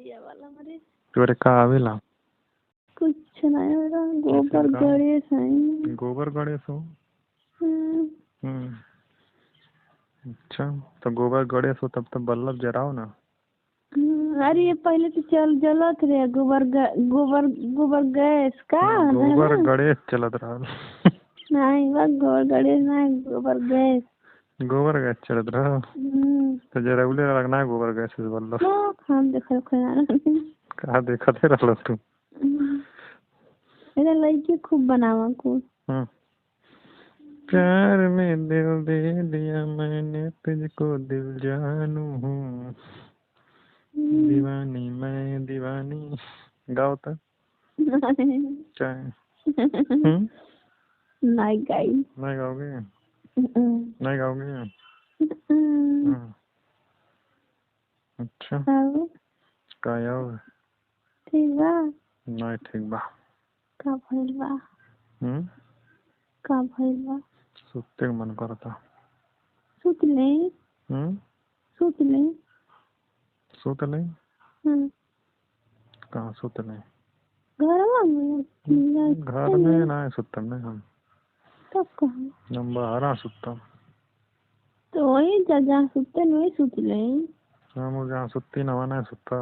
ये वाला मरे तोरे का आवेला कुछ नहीं मेरा गोबर गड़े सही गोबर गड़े सो अच्छा तो गोबर गड़े सो तब तो बल्लभ जराओ ना। अरे ये पहले तो चल जलत रे गोबर गोबर गैस का गोबर गणेश चलत रहा नहीं बस गोबर गणेश नहीं गोबर गैस चलत रहा तो जरूर लगना है गोबर गैस से बोल लो। हम देखो कहाँ देखते रहलो तू मेरा लड़की खूब बनावा को प्यार में दिल दे दिया मैंने तुझको दिल जानू हूँ दीवानी मैं दीवानी गाओ तो नहीं गाओगे नहीं गाओगे अच्छा का यार ठीक बा नहीं ठीक बा का भइल बा सुते मन करता सुत ले कहाँ सुत नहीं घर में ना सुतम नहीं हम तब कहाँ हम बाहर सुतम तो वही जहाँ सुते नहीं सुत ले हम जहाँ सुती ना सुता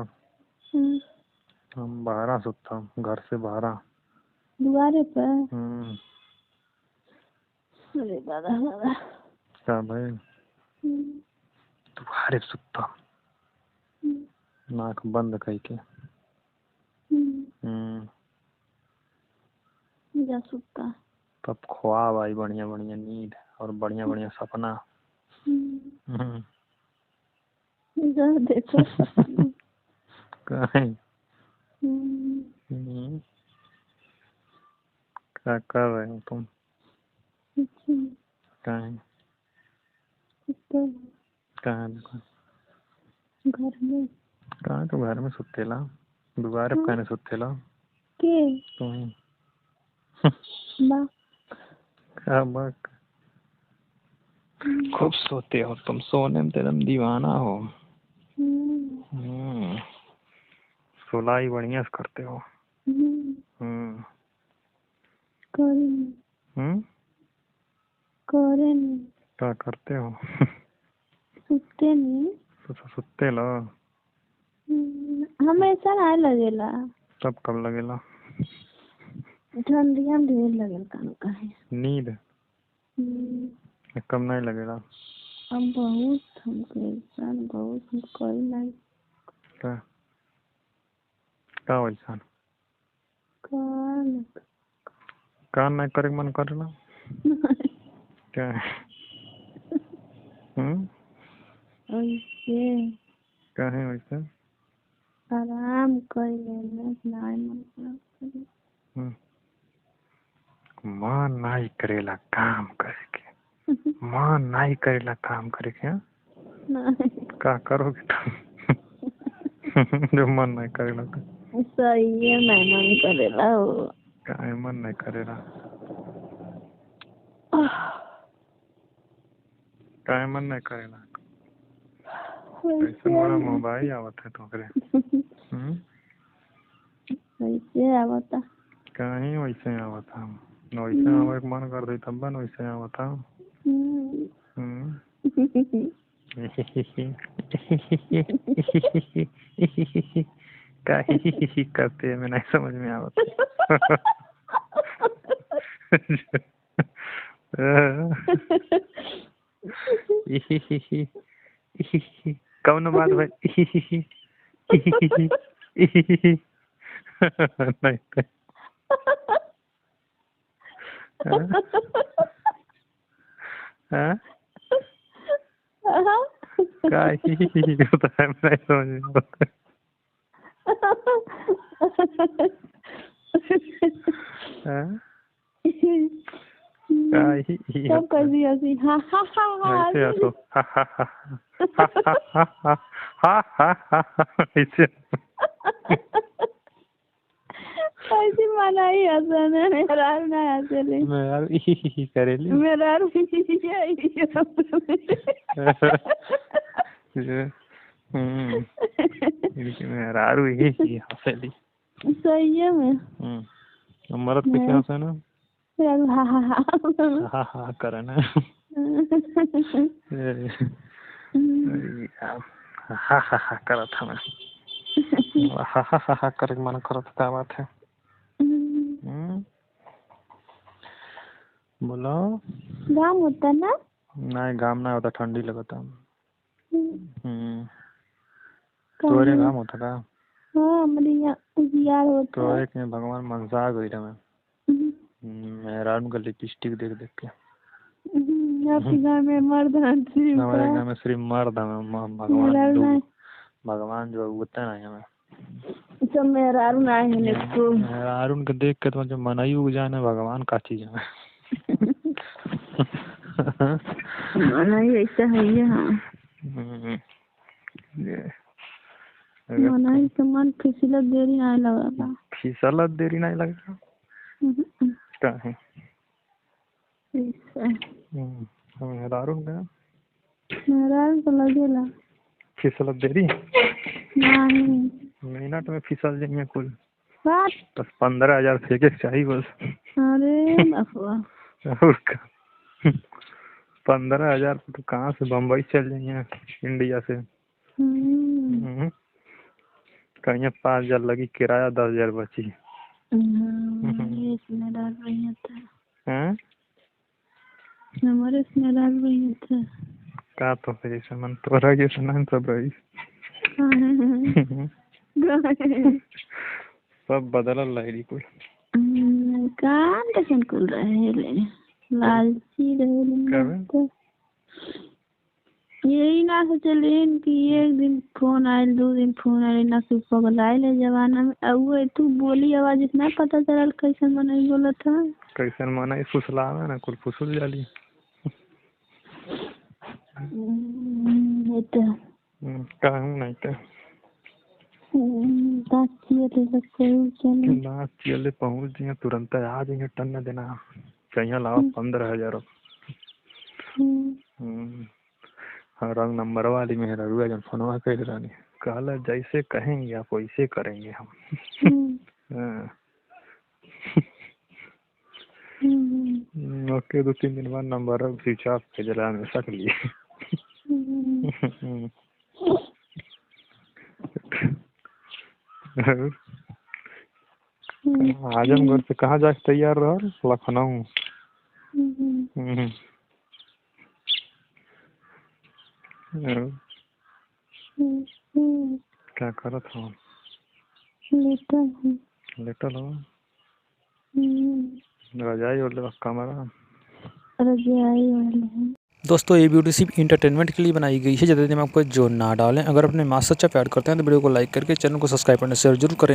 हम बाहर सुतम घर से बाहर दुआरे पर अरे दादा क्या भाई दुआरे सुतम नाक बंद करके जा सुता तब ख्वाब आई बढ़िया बढ़िया नींद और बढ़िया बढ़िया सपना देखो क्या कर रहे हो तुम कहाँ घर में कहाँ तो घर में सुतेला दुआरे पर कहने सुतेला के तुम बा खूब सोते हो तुम सोने में एकदम दीवाना हो सोलाई बढ़िया से करते हो क्या करते हो सुते नहीं तो सुते लो हमेशा नहीं लगेला तब कब लगेला ठंडिया में ढेर लगेला काम काहे नींद कम नहीं लगेगा हम बहुत हमको इंसान बहुत कोई नहीं का वैसा कान नहीं करे मन करे ना क्या वैसे क्या है वैसे आराम कर लेना नहीं मन मन नहीं करेला काम करके मन नहीं करेला काम करके क्या करोगे तुम जो मन नहीं करेला तो सही है मन करेला क्या मन नहीं करेला क्या मन नहीं करेला ऐसा बड़ा मोबाइल आवत है तो करे वैसे आवता कहीं वैसे आवता वैसे आवे मन कर दे तब न वैसे आवता का करते हैं मैं नहीं समझ में आवता कौन बात भाई नहीं क्या होता है मैं नहीं समझ में आता सब कर दिया ऐसे हंसो ऐसी मना ही हंसन है मेरा ना हंसले मैं यार करेली मेरा इनकी मेहरारू ही हंसेली। सही है मैं मरद पे क्या हंसे ना, हा हा हा हा हा करे ना। हा हा हा करा था मैं, हा हा हा करे मन करत क्या बात है। बोलो। घाम होता ना? नहीं घाम ना होता, ठंडी लगता। तोरे घाम होता का? हाँ हमारे यहाँ उजियार होता है। तोरे के भगवान मनसा गई मैं मेहरान का लिपस्टिक देख देख के। आपके गाँव में मर्द हमारे गाँव में सिर्फ मर्द है, भगवान भगवान जो होता है ना हमें तो मेहरारू ना है इसको। मेहरारू के देख के तो जो मनाई उग जाए ना, भगवान का चीज है। मनाई ऐसा है ये। हाँ मनाई तो मन फिसलत देरी नहीं लगा, फिसलत देरी नहीं लगा क्या है मेहरारू का तो लगेला फिसलत देरी नहीं मिनट में फिसल जाएंगे कुल। बात बस 15,000 फेंके चाहिए बस। अरे बाबा 15,000 तो कहाँ से बम्बई चल जाएंगे इंडिया से। कहीं 5,000 लगी किराया, 10,000 बची। इसमें डाल रही था हमारे इसमें डाल रही था का तो फिर ऐसे मन तो रही सुना सब रही। सब बदलल रही कुल कान कैसन कुल रहे लालची रहे। यही ना सोचले कि एक दिन फोन आयल, 2 दिन फोन आयल ना, तू पगलाइल है जमाना में। अब तू बोली आवाज इतना पता चलल कैसन मनाई बोला था। कैसन मनाई फुसलावे ना कुल फुसुल जाली। कहूँ नहीं तो चले पहुँच जाए तुरंत आ जाएंगे टन देना चाहिए लाओ 15,000। रंग नंबर वाली मेहरारू जन फोनवा कर रानी कहला जैसे कहेंगे आप वैसे करेंगे हम। ओके 2-3 दिन बाद नंबर स्विच ऑफ के जला में सक लिए। आजमगढ़ से कहाँ जाके तैयार रह? लखनऊ। क्या करत हो? लेटल हो रजाई और कमरा रजाई। दोस्तों ये वीडियो सिर्फ इंटरटेनमेंट के लिए बनाई गई है, ज़्यादा दिन में आपको जो ना डालें। अगर अपने माँ से अच्छा प्यार करते हैं तो वीडियो को लाइक करके चैनल को सब्सक्राइब करना शेयर जरूर करें।